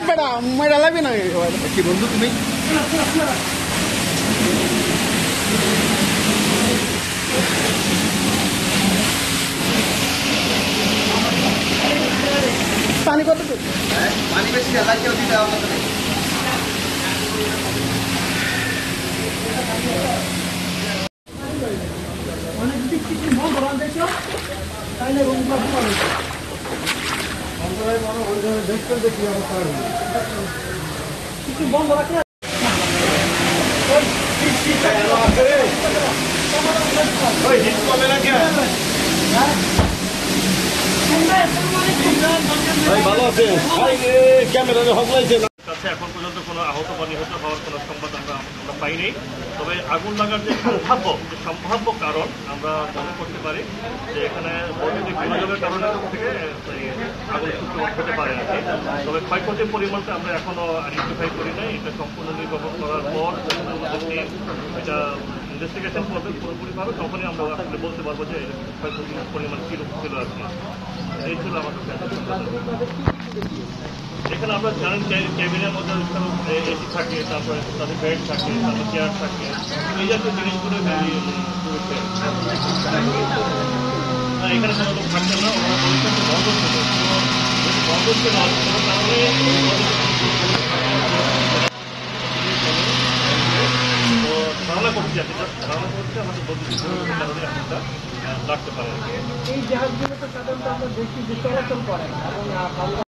বেটা মেয়েরা লাগবে না কি বন্ধু তুমি পানি কত পানি বেশি কেউ দিতে হবে অনেক দিক থেকে বন্ধ দেখছো তাইলে কিছু বন্ধ রাখলে ভালো আছে ক্যামেরা হকলাইছে কাছে এখন পর্যন্ত কোনো আহত বা নিহত হওয়ার কোনো সংবাদ আমরা পাইনি। তবে আগুন লাগার যে সম্ভাব্য কারণ আমরা মনে করতে পারি যে এখানে বৈদ্যুতিক যোগাযোগের কারণে থেকে আগুন সূত্রপাত হতে পারে আর কি। তবে ক্ষয়ক্ষতির পরিমাণটা আমরা এখনো আইডেন্টিফাই করি নাই। এটা সম্পূর্ণ নির্বাচন করার পর এটা ইনভেস্টিগেশন করবে পুরোপুরিভাবে, তখনই আমরা আসলে বলতে পারবো যে ক্ষয়ক্ষতির পরিমাণ কীরকম ছিল আর কি। এই ছিল আমাদের এখানে আমরা জানেন কেবিনের মধ্যে এসি থাকে, তারপরে তাদের বেড থাকে, তারপর চেয়ার থাকে, এই জাতীয় জিনিসগুলো রয়েছে। এখানে কোনো লোক থাকছে না, ওরা বলছেন বন্ধ ছিল, বন্ধ ছিল কোনো কারণে ধারণা করছি আর কি, ধারণা করছি আমাদের বৈদ্যুতিক কারণে একটা লাগতে পারে। এই জাহাজগুলো তো সাধারণত আমরা দেখি যে চলাচল করে এবং